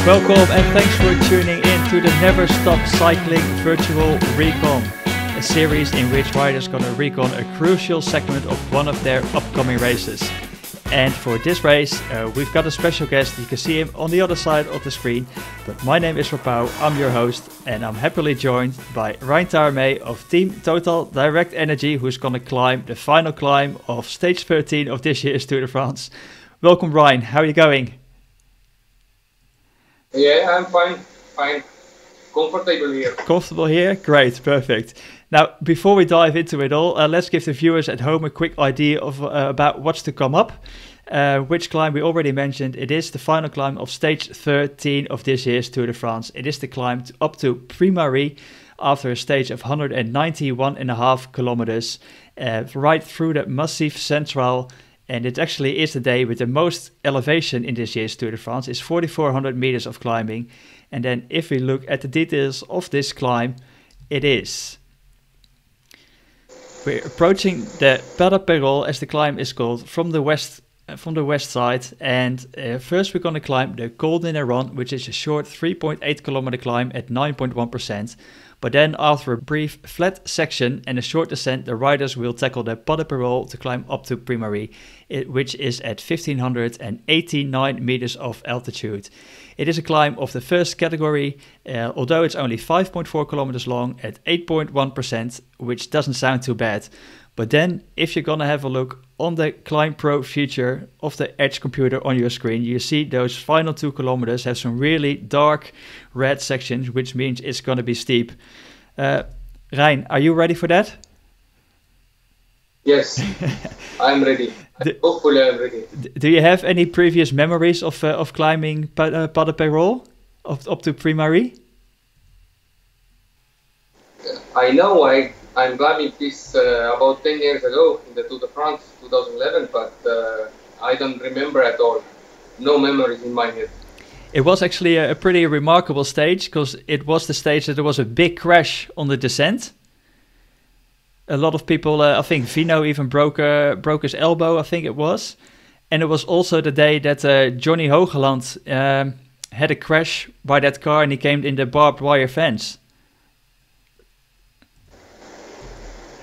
Welcome and thanks for tuning in to the NeverStopCycling virtual Recon, a series in which riders gonna recon a crucial segment of one of their upcoming races. And for this race, we've got a special guest. You can see him on the other side of the screen. But my name is Pau, I'm your host, and I'm happily joined by Rein Taaramäe of Team Total Direct Energy, who's gonna climb the final climb of stage 13 of this year's Tour de France. Welcome, Rein. How are you going? Yeah, I'm fine. Comfortable here. Comfortable here? Great, perfect. Now, before we dive into it all, let's give the viewers at home a quick idea of about what's to come up. Which climb we already mentioned. It is the final climb of stage 13 of this year's Tour de France. It is the climb up to Puy Mary after a stage of 191.5 kilometers, right through the Massif Central. And it actually is the day with the most elevation in this year's Tour de France. It's 4,400 meters of climbing. And then if we look at the details of this climb, we're approaching the Pas de Peyrol, as the climb is called, from the west side. And first we're going to climb the Col de Neron, which is a short 3.8 kilometer climb at 9.1%. But then after a brief flat section and a short descent, the riders will tackle the Pas de Peyrol to climb up to Puy Mary, which is at 1,589 meters of altitude. It is a climb of the first category, although it's only 5.4 kilometers long at 8.1%, which doesn't sound too bad. But then, if you're gonna have a look on the Climb Pro feature of the Edge computer on your screen, you see those final 2 kilometers have some really dark red sections, which means it's gonna be steep. Rein, are you ready for that? Yes, I'm ready. Hopefully I'm ready. Do you have any previous memories of climbing Pas de Peyrol up to Puy Mary? I know I'm climbing this about 10 years ago in the Tour de France 2011, but I don't remember at all. No memories in my head. It was actually a pretty remarkable stage, because it was the stage that there was a big crash on the descent. A lot of people, I think Vino even broke his elbow, I think it was. And it was also the day that Johnny Hogeland had a crash by that car and he came in the barbed wire fence.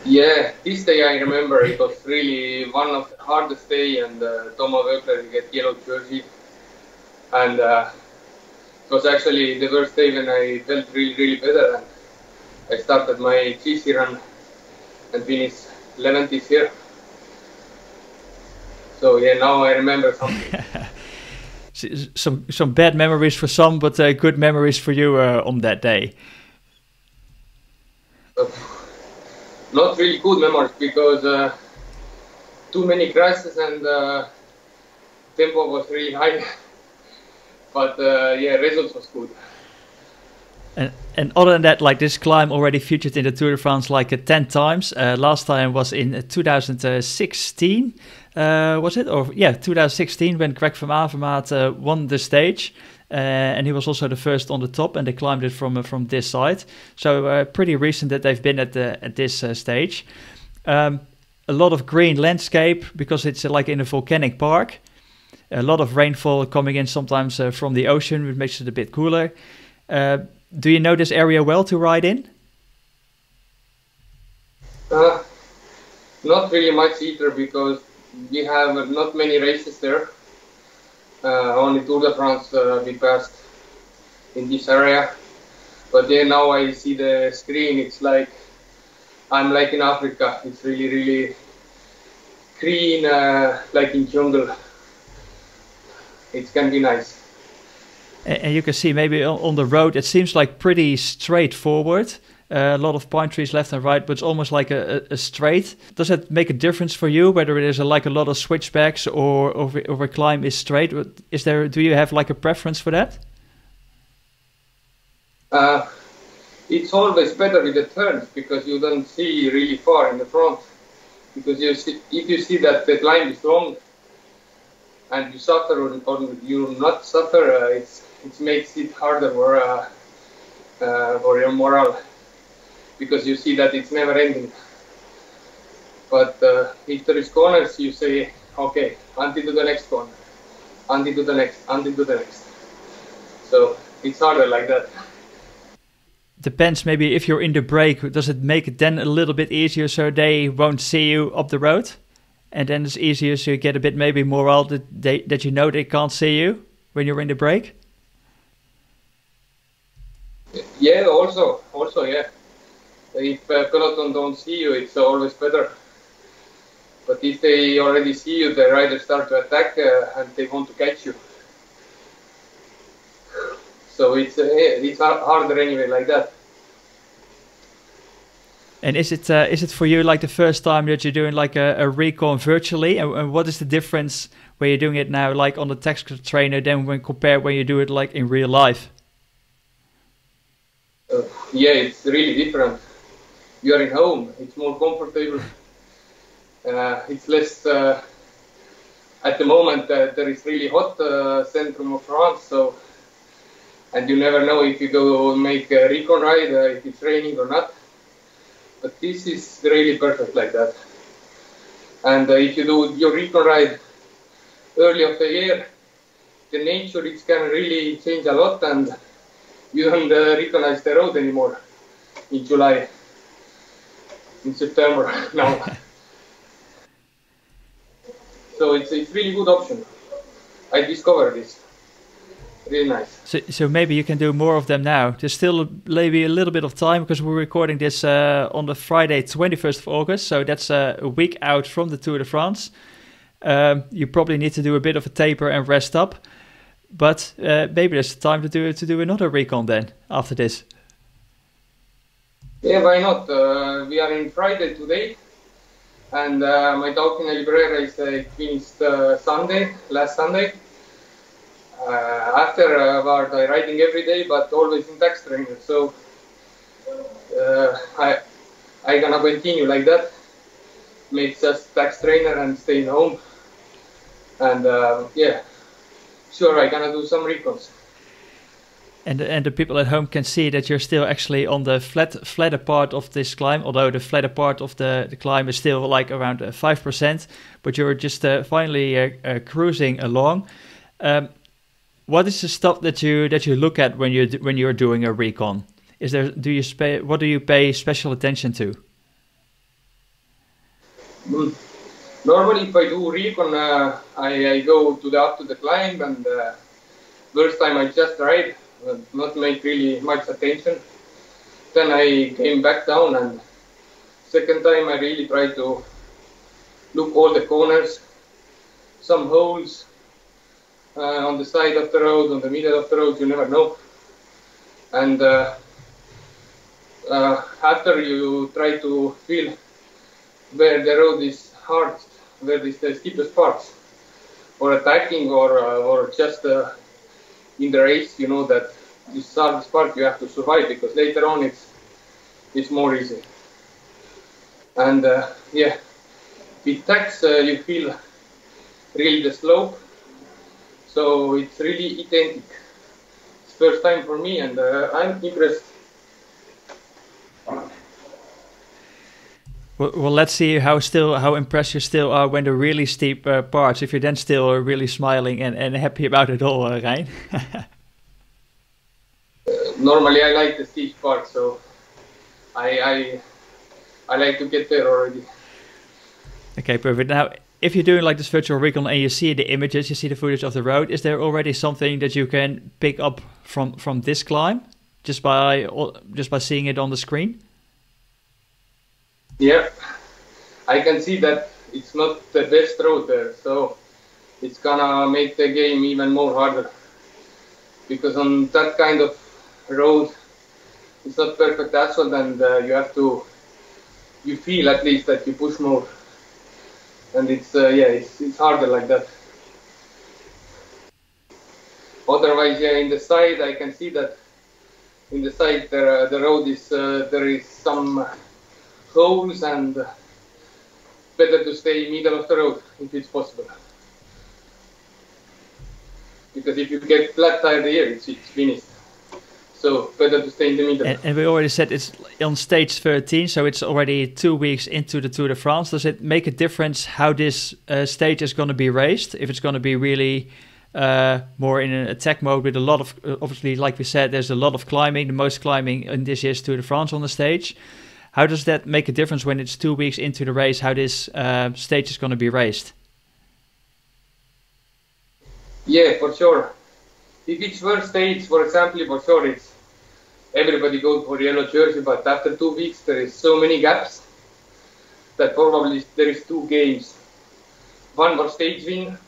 Yeah, this day I remember. It was really one of the hardest day, and Thomas Wöckler get yellow jersey. And it was actually the first day when I felt really better. And I started my GC run and finished 11th here. So yeah, now I remember something. some bad memories for some, but good memories for you on that day. Not really good memories, because too many crashes and tempo was really high. But yeah, results was good. And other than that, like, this climb already featured in the Tour de France like 10 times. Last time was in 2016, was it? Or yeah, 2016, when Greg van Avermaet won the stage. And he was also the first on the top, and they climbed it from this side. So pretty recent that they've been at this stage. A lot of green landscape, because it's like in a volcanic park. A lot of rainfall coming in sometimes from the ocean, which makes it a bit cooler. Do you know this area well to ride in? Not really much either, because we have not many races there. Only Tour de France we passed in this area. But then now I see the screen, it's like I'm like in Africa. It's really green, like in jungle. It can be nice. And you can see maybe on the road, it seems like pretty straightforward. A lot of pine trees left and right, but it's almost like a straight. Does that make a difference for you, whether it is like a lot of switchbacks or a climb is straight? Do you have like a preference for that? It's always better with the turns, because you don't see really far in the front. Because if you see that the climb is long and you suffer or you not suffer, it makes it harder for your morale. Because you see that it's never ending. But if there is corners, you say, okay, until to the next corner, until to the next. So it's harder like that. Depends, maybe if you're in the break, does it make it then a little bit easier so they won't see you up the road? And then it's easier so you get a bit maybe morale that you know they can't see you when you're in the break? Yeah, also, yeah. If peloton don't see you, it's always better. But if they already see you, the riders start to attack and they want to catch you. So it's harder anyway like that. And is it for you like the first time that you're doing like a recon virtually? And what is the difference when you're doing it now like on the tactical trainer than when you do it like in real life? Yeah, it's really different. You are in home, it's more comfortable. It's less, at the moment there is really hot centrum of France, so, and you never know if you go make a recon ride, if it's raining or not. But this is really perfect like that. And if you do your recon ride early of the year, the nature it can really change a lot, and you don't recognize the road anymore in July, in September now. So it's really good option. I discovered this. Really nice. So maybe you can do more of them now. There's still maybe a little bit of time because we're recording this on the Friday 21st of August. So that's a week out from the Tour de France. You probably need to do a bit of a taper and rest up. But maybe there's time to do another recon then after this. Yeah, why not? We are in Friday today. And my dog in Librera is finished last Sunday. Afterward, I riding every day, but always in tax trainer. So I gonna continue like that. Make just tax trainer and stay home. And yeah, sure, I gonna do some recons. And the people at home can see that you're still actually on the flatter part of this climb, although the flatter part of the climb is still like around 5%, but you're just finally cruising along. What is the stuff that you look at when you're doing a recon? What do you pay special attention to? Normally, if I do recon, I go up to the climb, and first time I just ride. Not make really much attention. Then I came back down, and second time I really try to look all the corners, some holes on the side of the road, on the middle of the road, you never know. And after you try to feel where the road is hardest, where is the steepest parts, or attacking, or just in the race, you know that this hardest part you have to survive, because later on it's more easy. And yeah, with tax you feel really the slope, so it's really identical. It's first time for me, and I'm impressed. Well, let's see how impressed you still are when the really steep parts, if you're then still really smiling and happy about it all, Rein. Normally I like the steep part, so I like to get there already. Okay, perfect. Now, if you're doing like this virtual recon and you see the images, you see the footage of the road, is there already something that you can pick up from this climb just by seeing it on the screen? Yeah, I can see that it's not the best road there, so it's gonna make the game even more harder, because on that kind of road it's not perfect asphalt, and you feel at least that you push more, and it's harder like that. Otherwise, yeah, in the side I can see that in the side the road is there is some holes, and better to stay middle of the road if it's possible, because if you get flat tire here, it's finished. So better to stay in the middle. And we already said it's on stage 13, so it's already 2 weeks into the Tour de France. Does it make a difference how this stage is going to be raced? If it's going to be really more in an attack mode with a lot of, obviously, like we said, there's a lot of climbing, the most climbing in this year's Tour de France on the stage. How does that make a difference when it's 2 weeks into the race, how this stage is going to be raced? Yeah, for sure. If it's first stage, for example, for sure it's everybody goes for yellow jersey, but after 2 weeks there is so many gaps that probably there is 2 games. One for stage win,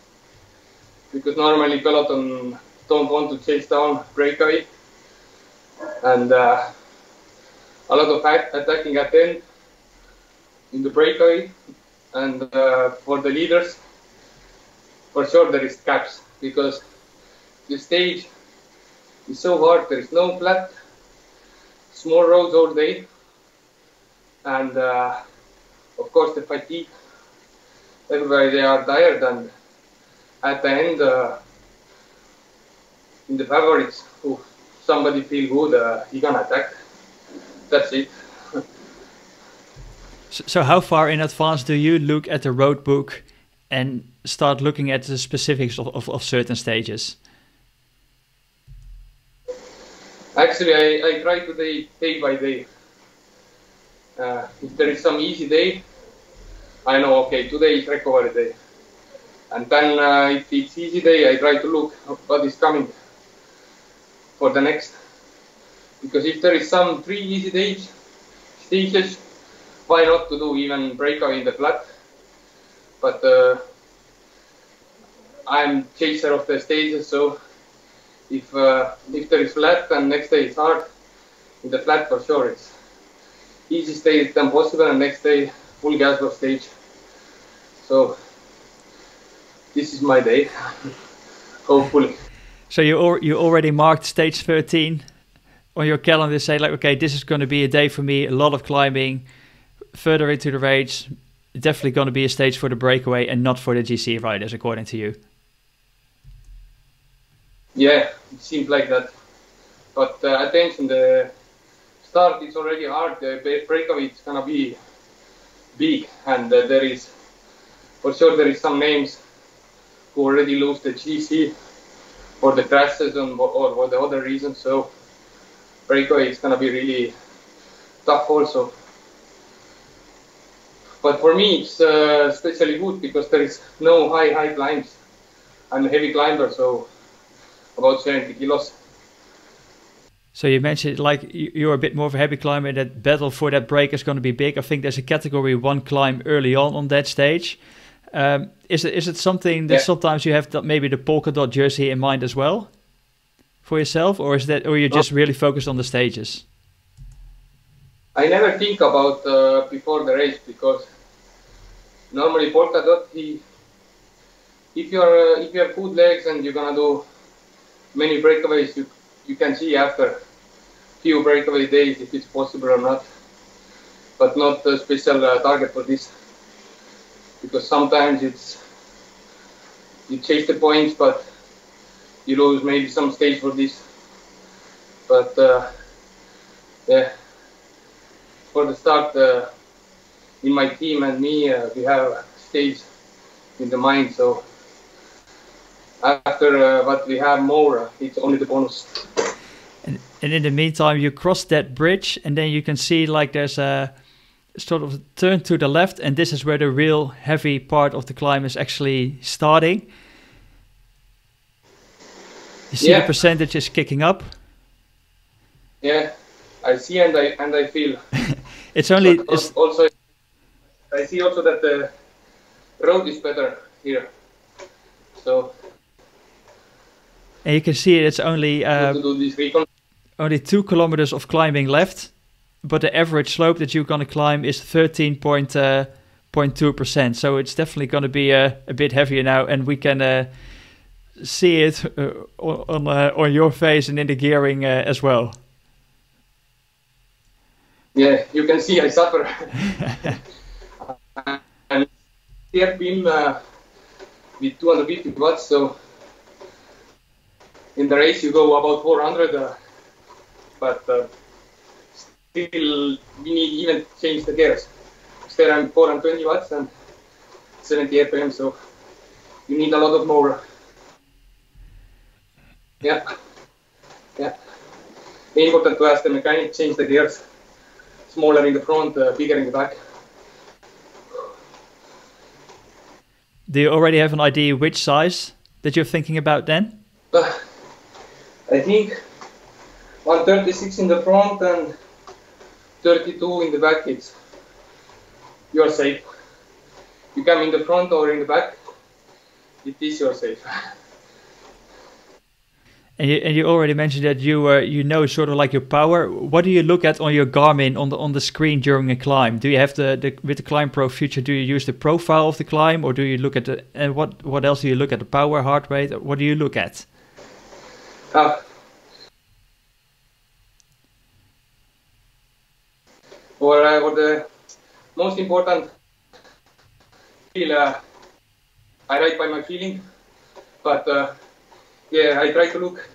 because normally peloton don't want to chase down breakaway, and a lot of attacking at the end in the breakaway, and for the leaders, for sure there is gaps, because the stage is so hard, there is no flat, small roads all day, and of course the fatigue, everybody they are tired, and at the end in the favorites, if somebody feel good, he can attack. That's it. So how far in advance do you look at the road book and start looking at the specifics of certain stages? Actually, I try to day by day. If there is some easy day, I know, okay, today is recovery day. And then if it's easy day, I try to look what is coming for the next. Because if there is some 3 easy stages, why not to do even breakaway in the flat? But I'm chaser of the stages, so if there is flat and next day is hard, in the flat for sure it's easy stage than possible, and next day full gas for stage. So this is my day, hopefully. So you already marked stage 13 on your calendar, say like, okay, this is going to be a day for me, a lot of climbing, further into the race, definitely going to be a stage for the breakaway and not for the GC riders, according to you. Yeah, it seems like that. But attention, the start is already hard, the breakaway is going to be big, and there is, for sure there is some names who already lose the GC for the crashes or for the other reasons, so breakaway is going to be really tough also. But for me it's especially good because there is no high climbs. I'm a heavy climber, so about 70 kilos. So you mentioned like you're a bit more of a heavy climber, that battle for that break is going to be big. I think there's a category 1 climb early on that stage. Is it something that sometimes you have maybe the polka dot jersey in mind as well for yourself, or you're just really focused on the stages? I never think about before the race, because normally polka dot, if you have good legs and you're gonna do many breakaways, you can see after few breakaway days if it's possible or not, but not a special target for this, because sometimes you chase the points but you lose maybe some stage for this. But yeah, for the start, in my team and me, we have stage in the mind, so after what we have more, it's only the bonus. And in the meantime, you cross that bridge, and then you can see like there's a sort of turn to the left, and this is where the real heavy part of the climb is actually starting. You see the percentage is kicking up. Yeah, I see and I feel. It's only also I see also that the road is better here. So. And you can see it's only to do this Recon. Only 2 kilometers of climbing left, but the average slope that you're going to climb is 13.2%. So it's definitely going to be a bit heavier now, and we can see it on your face and in the gearing as well. Yeah, you can see I suffer. And here beam with 250 watts, so in the race you go about 400, but still we need even change the gears. There I'm 420 watts and 70 RPM, so you need a lot of more. Yeah, yeah. Important to ask the mechanic change the gears. Smaller in the front, bigger in the back. Do you already have an idea which size that you're thinking about then? I think 136 in the front and 32 in the back. You're safe. You come in the front or in the back, it is you're safe. And you already mentioned that you know sort of like your power. What do you look at on your Garmin on the screen during a climb? Do you have with the Climb Pro Future? Do you use the profile of the climb, or do you look at the and what else do you look at? The power, heart rate. What do you look at? Or the most important, I ride by my feeling, but yeah, I try to look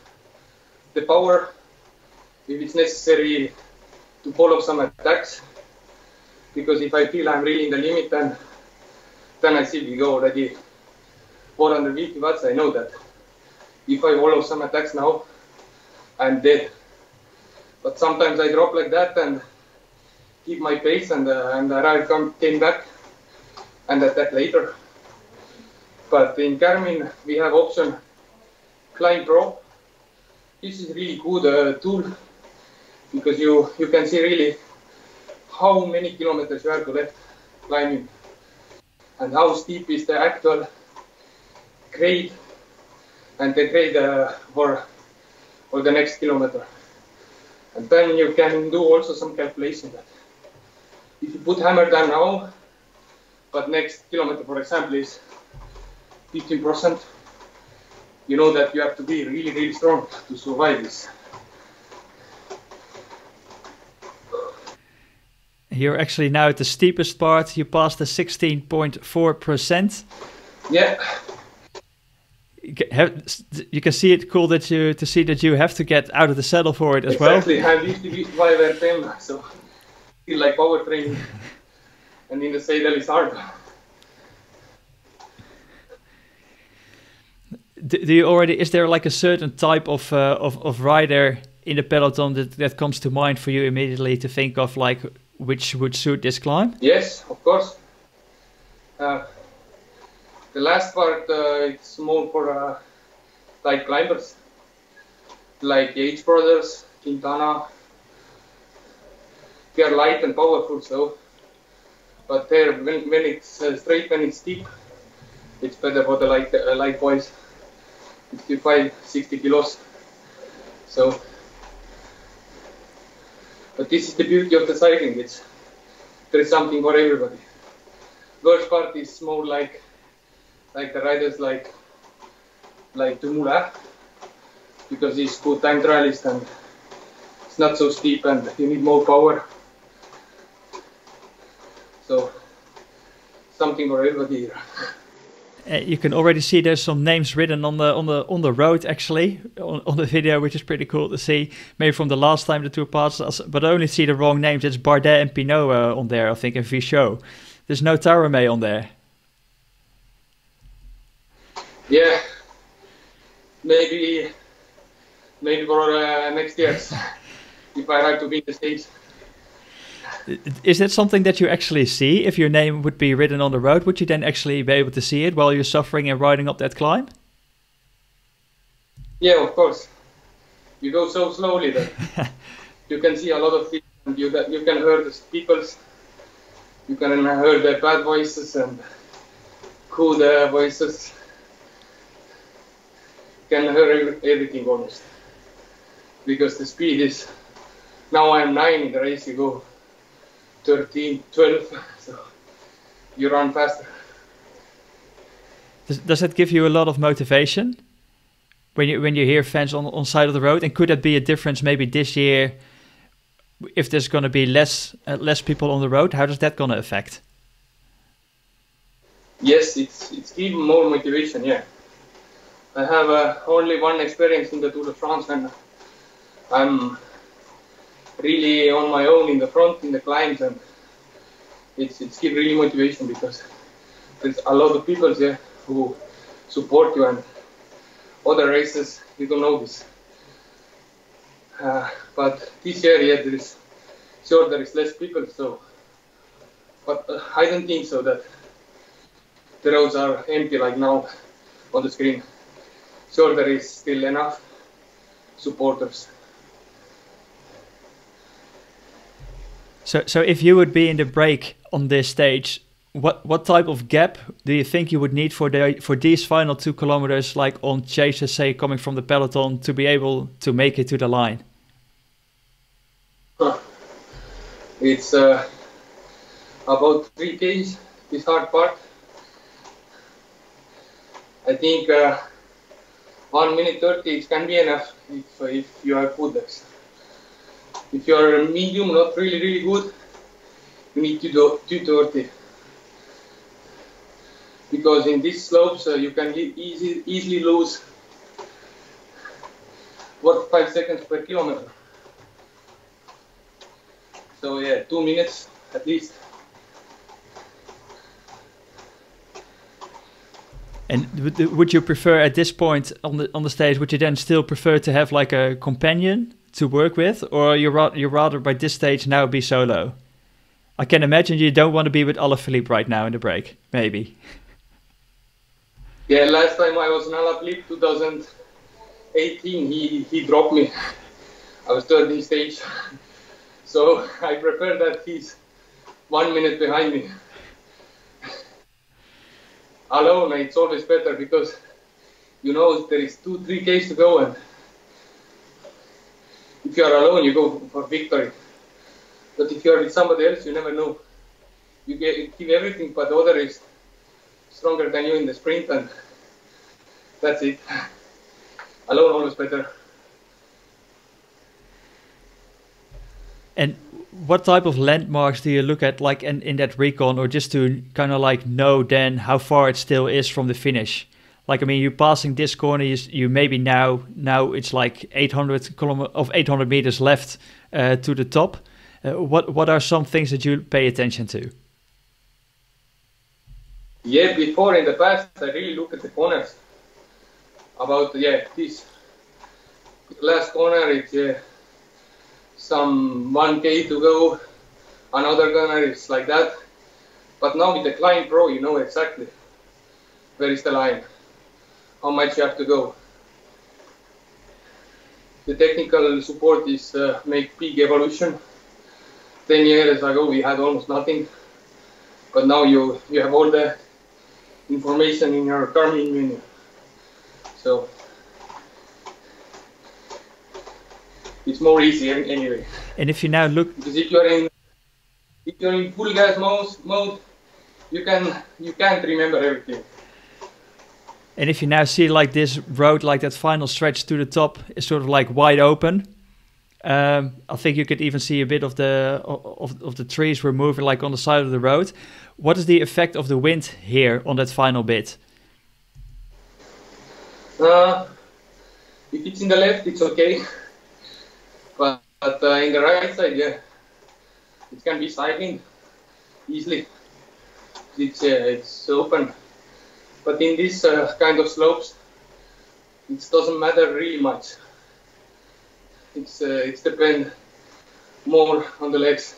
the power if it's necessary to follow some attacks, because if I feel I'm really in the limit, then I simply go already 450 watts. I know that if I follow some attacks now, I'm dead. But sometimes I drop like that and keep my pace, and I came back and attack later. But in Garmin we have option Climb Pro. This is really good tool, because you can see really how many kilometers you have to left climbing and how steep is the actual grade and the grade for the next kilometer. And then you can do also some calculation that if you put hammer down now, but next kilometer, for example, is 15%, you know that you have to be really, really strong to survive this. You're actually now at the steepest part. You passed the 16.4%. Yeah. You can see it cool that to see that you have to get out of the saddle for it as well. Exactly. I used to be 5 RPM, so feel like power training, and in the saddle is hard. Do you already? Is there like a certain type of rider in the peloton that comes to mind for you immediately to think of, like which would suit this climb? Yes, of course. The last part it's more for light climbers, like H Brothers, Quintana. They are light and powerful, so. But there, when it's straight, when it's steep, it's better for the light boys. 55, 60 kilos. So, but this is the beauty of the cycling. There is something for everybody. Worst part is more like the riders like Dumoulin, because he's good time trialist and it's not so steep and you need more power. So, something for everybody here. You can already see there's some names written on the road actually on the video, which is pretty cool to see. Maybe from the last time the tour passed, but I only see the wrong names. It's Bardet and Pinot on there, I think, and Vichot. There's no Taaramäe on there. Yeah, maybe for next year if I have to be in the States. Is that something that you actually see? If your name would be written on the road, would you then actually be able to see it while you're suffering and riding up that climb? Yeah, of course. You go so slowly that you can see a lot of things. And you can hear the people's. You can hear the bad voices and good voices. You can hear everything almost. Because the speed is. Now I'm 9 in the race. You go 13, 12, so you run faster. Does that give you a lot of motivation when you hear fans on side of the road? And could that be a difference maybe this year if there's going to be less people on the road? How does that going to affect? Yes, it's even more motivation. Yeah, I have only one experience in the Tour de France, and I'm really on my own in the front in the climbs, and it's give really motivation because there's a lot of people there who support you, and other races you don't know this. But this year, yeah, there is less people, so. But I don't think so that the roads are empty like now on the screen. Sure, there is still enough supporters. So if you would be in the break on this stage, what type of gap do you think you would need for these final 2 kilometers, like on chasers, say, coming from the peloton, to be able to make it to the line? It's about 3 km, this hard part. I think 1 minute 30 it can be enough if you have good legs. If you are medium, not really good, you need to do 2:30. Because in these slopes you can easily lose 45 seconds per kilometer. So yeah, 2 minutes at least. And would you prefer at this point on the stage, would you then still prefer to have like a companion to work with, or you rather by this stage now be solo? I can imagine you don't want to be with Alaphilippe right now in the break, maybe. Yeah, last time I was in Alaphilippe, 2018, he dropped me. I was third in stage. So I prefer that he's 1 minute behind me. Alone, it's always better because you know there is 2-3 Ks to go, and if you are alone, you go for victory. But if you are with somebody else, you never know. You give everything, but the other is stronger than you in the sprint, and that's it. Alone, always better. And what type of landmarks do you look at, like in that recon, or just to kind of like know then how far it still is from the finish? Like, I mean, you're passing this corner, you maybe now it's like 800 meters left to the top. What are some things that you pay attention to? Yeah, before in the past, I really look at the corners. About this last corner, it's some 1K to go. Another corner is like that. But now with the Climb Pro, you know exactly where is the line, how much you have to go. The technical support is make big evolution. 10 years ago we had almost nothing, but now you have all the information in your Garmin menu. So it's more easy anyway. And if you now look, because if you're in full gas mode, you can't remember everything. And if you now see like this road, like that final stretch to the top is sort of like wide open. I think you could even see a bit of the trees were moving like on the side of the road. What is the effect of the wind here on that final bit? If it's in the left, it's okay. But in the right side, yeah, it can be cycling easily. It's open. But in this kind of slopes, it doesn't matter really much. It's depend more on the legs.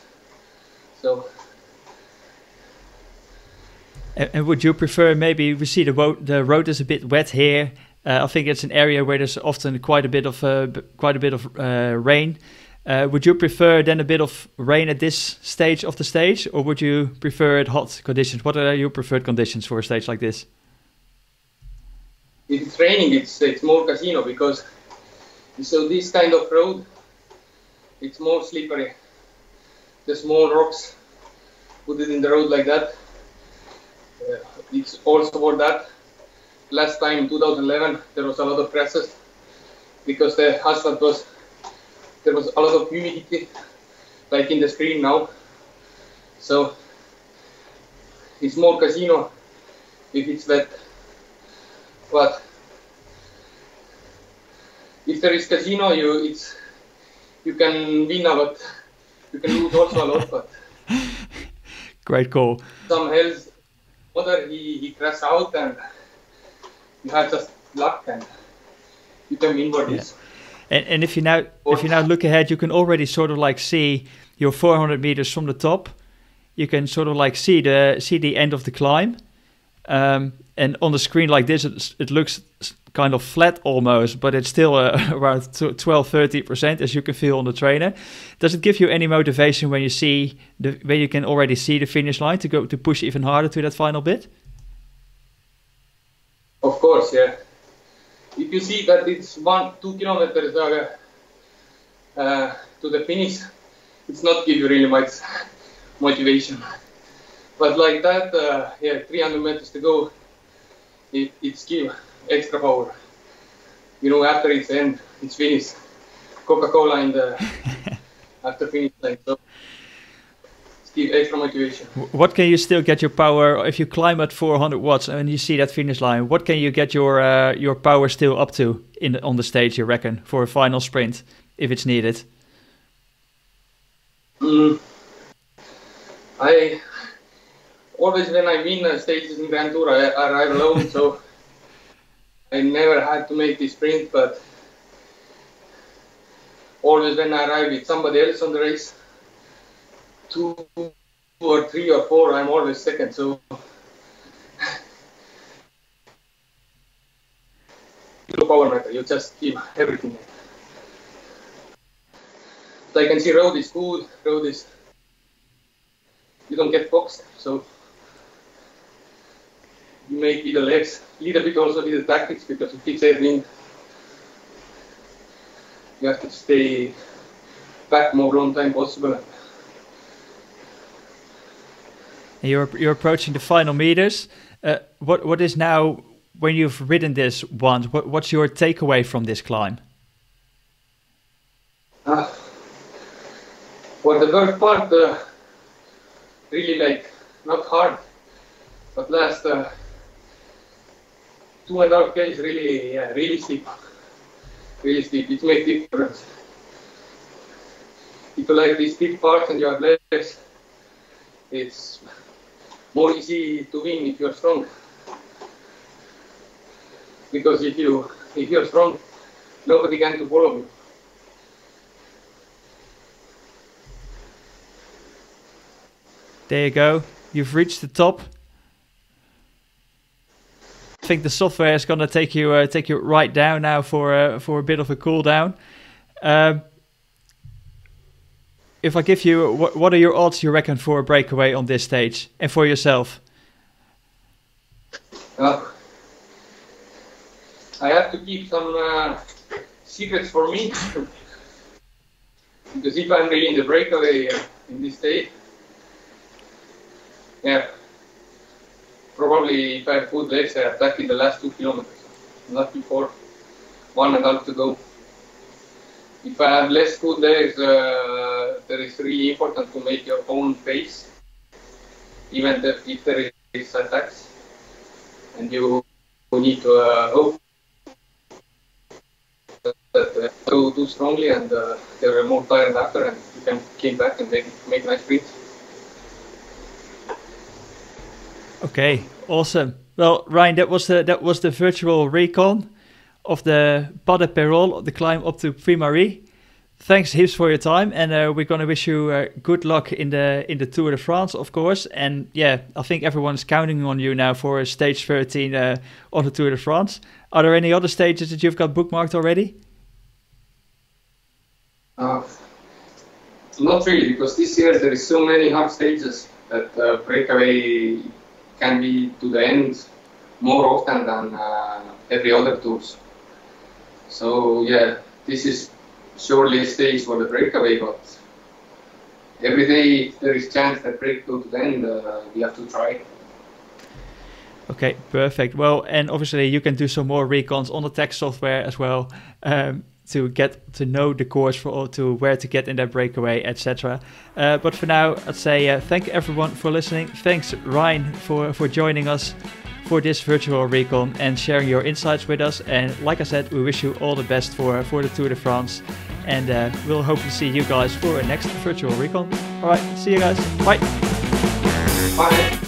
So. And would you prefer, maybe we see the road is a bit wet here. I think it's an area where there's often quite a bit of rain. Would you prefer then a bit of rain at this stage of the stage, or would you prefer it hot conditions? What are your preferred conditions for a stage like this? If it's raining, it's more casino, because so this kind of road, it's more slippery. The small rocks, put it in the road like that. It's also for that. Last time in 2011, there was a lot of crashes because the asphalt there was a lot of humidity, like in the screen now. So it's more casino if it's wet. But if there is casino, you can win a lot. You can lose also a lot. But great call. Some hills, other he crashed out, and you have just luck, and you can win for this. And if you now look ahead, you can already sort of like see your 400 meters from the top. You can sort of like see the end of the climb. And on the screen like this, it looks kind of flat almost, but it's still around 12-13%, as you can feel on the trainer. Does it give you any motivation when you can already see the finish line to push even harder to that final bit? Of course, yeah. If you see that it's 1-2 kilometers to the finish, it's not give you really much motivation. But like that, 300 meters to go, it's give extra power. You know, after it's end, it's finished. Coca-Cola in the after finish line, so it's give extra motivation. What can you still get your power if you climb at 400 watts and you see that finish line? What can you get your power still up to on the stage, you reckon, for a final sprint if it's needed? I always, when I win stages in Grand Tour, I arrive alone, so I never had to make this sprint, but always when I arrive with somebody else on the race, 2 or 3 or 4, I'm always second, so no power matter, you just give everything. So I can see road is good, you don't get boxed, so you make with the legs, a little bit also with the tactics, because you fix everything. You have to stay back more long time possible. You're approaching the final meters. What is now, when you've ridden this once, what's your takeaway from this climb? For the first part, really like not hard, but last 2.5 km really steep. Really steep. It makes difference. If you like these steep parts and you have legs, it's more easy to win if you're strong. Because if you're strong, nobody can to follow you. There you go. You've reached the top. I think the software is going to take you right down now for a bit of a cool down. If I give you, what are your odds, you reckon, for a breakaway on this stage and for yourself? I have to keep some secrets for me. Because if I'm really in the breakaway in this stage, yeah, probably if I have good legs, I attack in the last 2 kilometers, not before 1.5 to go. If I have less good legs, there is really important to make your own pace, even if there is attacks, and you need to hope that go too strongly and they were more tired after, and you can came back and make nice sprints. Okay, awesome. Well, Rein, that was the virtual recon of the Pas de Peyrol, the climb up to Puy Mary. Thanks heaps for your time, and we're going to wish you good luck in the Tour de France, of course. And yeah, I think everyone's counting on you now for stage 13 on the Tour de France. Are there any other stages that you've got bookmarked already? Not really, because this year there is so many hard stages that breakaway can be to the end more often than every other tours. So yeah, this is surely a stage for the breakaway, but every day there is chance that break go to the end, we have to try. Okay, perfect. Well, and obviously you can do some more recons on the tech software as well, to get to know the course to where to get in that breakaway, etc. But for now, I'd say thank everyone for listening. Thanks, Rein, for joining us for this virtual recon and sharing your insights with us. And like I said, we wish you all the best for the Tour de France, and we'll hopefully see you guys for a next virtual recon. All right, see you guys. Bye. Bye.